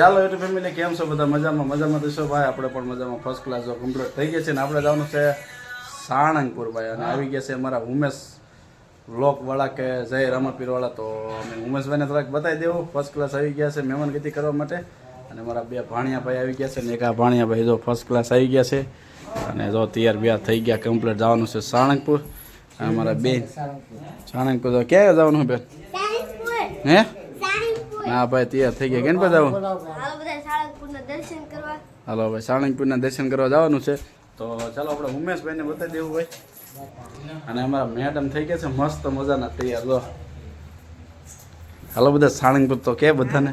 ચાલો એટલે ફેમિલી કેમ છો બધા મજામાં થશો ભાઈ આપણે પણ મજામાં ફર્સ્ટ ક્લાસ જો કમ્પ્લીટ થઈ ગયા છે ને આપણે જવાનું છે સાળંગપુર ભાઈ અને આવી ગયા છે અમારા ઉમેશ વ્લોગવાળા કે જય રામાપીરવાળા તો અમે ઉમેશભાઈને થોડાક બતાવી દેવું ફર્સ્ટ ક્લાસ આવી ગયા છે મહેમાનગતિ કરવા માટે અને મારા બે ભાણિયા ભાઈ આવી ગયા છે ને એક આ ભાણિયા ભાઈ જો ફર્સ્ટ ક્લાસ આવી ગયા છે અને જો તૈયાર બિયાર થઈ ગયા કમ્પ્લીટ જવાનું છે સાળંગપુર અમારા બેન સાળંગપુર તો ક્યાં જવાનું બેન હે હા ભાઈ તૈયાર થઈ ગયા કેમ પર જવું હાલો ભાઈ સાળંગપુરના દર્શન કરવા જવાનું છે તો ચાલો આપણે ઉમેશભાઈને બતાવી દેવું ભાઈ અને અમારા મેડમ થઈ ગયા છે મસ્ત મજાના તૈયાર જો હાલો બધા સાળંગપુર તો કે બધાને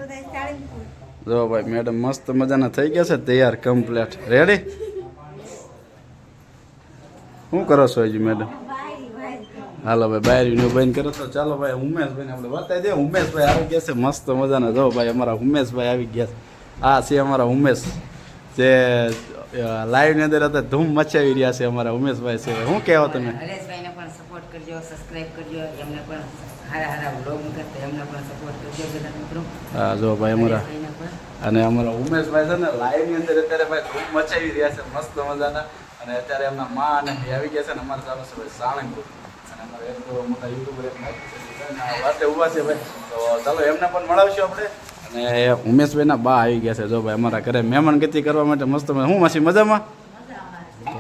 જો ભાઈ મેડમ મસ્ત મજાના થઈ ગયા છે તૈયાર કમ્પ્લીટ રેડી શું કરો છો હજી મેડમ હાલો ભાઈ બાયરીનું બંધ કરો તો ચાલો ભાઈ ઉમેશભાઈને આપણે બતાવી દે ઉમેશભાઈ આવી ગયા છે મસ્ત મજાના જો ભાઈ અમારા ઉમેશભાઈ આવી ગયા છે આ છે અમારા ઉમેશ જે લાઈવની અંદર હતા ધૂમ મચાવી રહ્યા છે અમારા ઉમેશભાઈ છે શું કહેવો તમે હરેશભાઈને પણ સપોર્ટ કરજો સબસ્ક્રાઇબ કરજો એમને પણ હારા વ્લોગ કરતા એમને પણ સપોર્ટ કરજો બધા મિત્રો હા જો ભાઈ અમારા અને અમારા ઉમેશભાઈ છે ને લાઈવની અંદર અત્યારે ભાઈ ધૂમ મચાવી રહ્યા છે મસ્ત મજાના અને અત્યારે એમના મા અને આવી ગયા છે ને અમારે ચાલો છે ભાઈ સાળંગપુર અને અમારે એક તો મોટા યુટ્યુબર એક વાતે ઊભા છે ભાઈ તો ચાલો એમને પણ મળાવશું આપણે અને ઉમેશભાઈના બા આવી ગયા છે જો ભાઈ અમારા ઘરે મહેમાન ગતિ કરવા માટે મસ્ત હું માસી મજામાં તો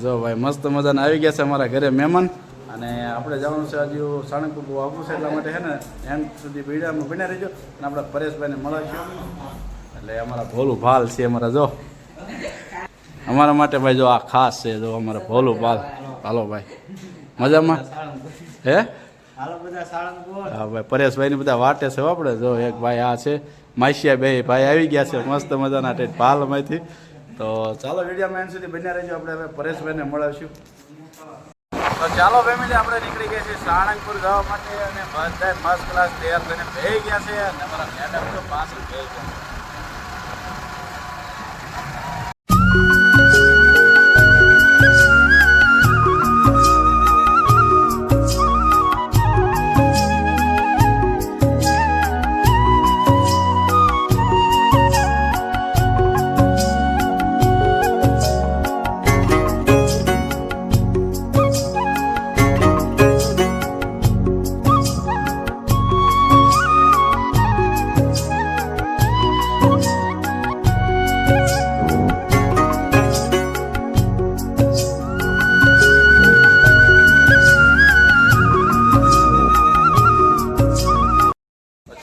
જો ભાઈ મસ્ત મજાના આવી ગયા છે અમારા ઘરે મહેમાન અને આપણે જવાનું છે હજુ સાળંગપુર આવવું છે એટલા માટે છે ને એન્ડ સુધી ભીડામાં બન્યા રહીજો અને આપણે પરેશભાઈને મળાવીશું એટલે અમારા ભોલું ભાલ છે અમારા જો અમારા માટે ભાઈ જો આ ખાસ છે જો અમારા ભોલું ભાલ હાલો ભાઈ મજામાં હે હા ભાઈ પરેશભાઈ બધા વાટે છે આપણે જો એક ભાઈ આ છે માસિયા બે ભાઈ આવી ગયા છે મસ્ત મજાના ટેટ પાલમાંથી તો ચાલો વિડીયોમાં એન્ડ સુધી બન્યા રહેજો આપણે હવે પરેશભાઈને મળાવીશું તો ચાલો ફેમિલી આપણે નીકળી ગયા છીએ સાળંગપુર જવા માટે અને બધા ફર્સ્ટ ક્લાસ તૈયાર થઈને બેસી ગયા છે અને અમારા મેડમ તો પાછળ બેસી ગયા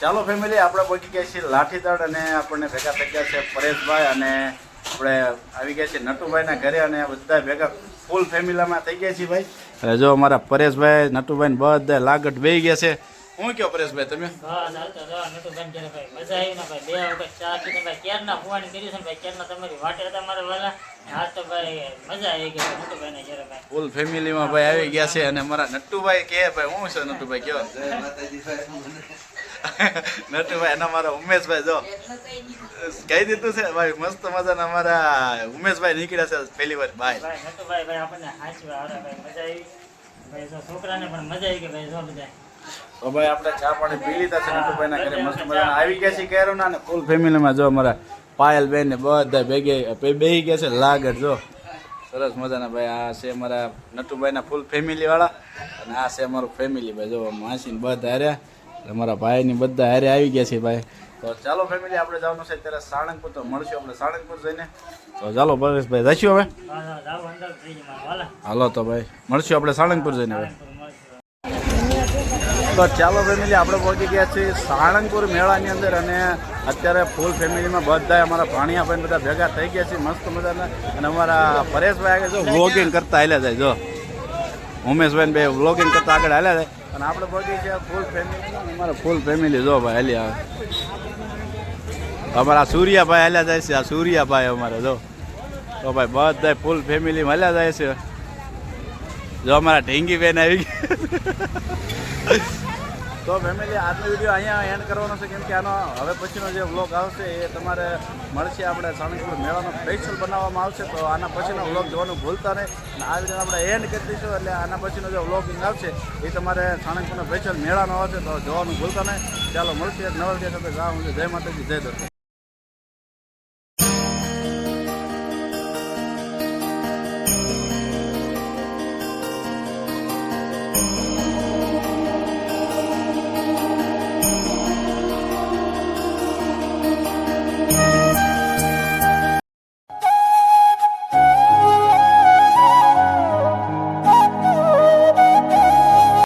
ચાલો ફેમિલી આપણે પહોંચી ગયા છીએ લાઠીતળ અને આપણને ભેગા થઈ ગયા છે પરેશભાઈ અને આપણે આવી ગયા છીએ નટુભાઈના ઘરે અને બધા ભેગા ફૂલ ફેમિલીમાં થઈ ગયા છીએ ભાઈ હવે જો અમારા પરેશભાઈ નટુભાઈ બધા લાગટ બેહી ગયા છે શું કહો પરેશભાઈ તમે ફૂલ ફેમિલીમાં ભાઈ આવી ગયા છે અને અમારા નટુભાઈ કે ભાઈ શું છે નટુભાઈ કેવો નટુભાઈ અને અમારા ઉમેશભાઈ જો કહી દીધું છે ભાઈ મસ્ત મજાના અમારા ઉમેશભાઈ નીકળ્યા છે પહેલી વાર ભાઈ તો ભાઈ આપણે ચા પાણી પી લીધા છે નટુભાઈના ઘરે મસ્ત મજાના આવી ગયા છે કેરોના અને ફૂલ ફેમિલીમાં જો અમારા પાયલબેન ને બધા બેહી ગયા છે લાગટ જો સરસ મજાના ભાઈ આ છે અમારા નટુભાઈના ફૂલ ફેમિલી વાળા અને આ છે અમારું ફેમિલી ભાઈ જો માસી ને બધા હાર્યા અમારા ભાઈની બધા હારે આવી ગયા છે ભાઈ તો ચાલો ફેમિલી આપણે જવાનું છે અત્યારે સાળંગપુર તો મળશું આપણે સાળંગપુર જઈને તો ચાલો પરેશભાઈ જઈશું હવે હાલો તો ભાઈ મળશું આપણે સાળંગપુર જઈને હવે તો ચાલો ફેમિલી આપણે પહોંચી ગયા છીએ સાળંગપુર મેળાની અંદર અને અત્યારે ફૂલ ફેમિલીમાં બધા અમારા ભાણિયા ભાઈ બધા ભેગા થઈ ગયા છે મસ્ત મજાના અને અમારા પરેશભાઈ આગળ જો વ્લોગિંગ કરતા હાલ્યા જાય જો ઉમેશભાઈ બે વ્લોગિંગ કરતા આગળ હાલ્યા જાય અને આપણે પહોંચી છે ફૂલ ફેમિલી અમારા ફૂલ ફેમિલી જો ભાઈ હાલી આવે અમારા સૂર્યાભાઈ હાલ્યા જાય છે આ સૂર્યાભાઈ અમારે જો તો ભાઈ બધા ફૂલ ફેમિલીમાં હાલ્યા જાય છે જો અમારા ઢીંગી બેન આવી ગઈ તો ફેમિલી આજનો વિડીયો અહીંયા એન્ડ કરવાનો છે કેમ કે આનો હવે પછીનો જે વ્લોગ આવશે એ તમારે મળશે આપણે સાળંગપુર મેળાનો સ્પેશિયલ બનાવવામાં આવશે તો આના પછીનો વ્લોગ જોવાનું ભૂલતા નહીં અને આ વિડીયો આપણે એન્ડ કરી દઈશું એટલે આના પછીનો જે વ્લોગિંગ આવશે એ તમારે સાળંગપુરનો સ્પેશિયલ મેળાનો આવશે તો જોવાનું ભૂલતા નહીં ચાલો મળશે એક નવા વિડીયો સાથે જય માતાજી જય દર્શન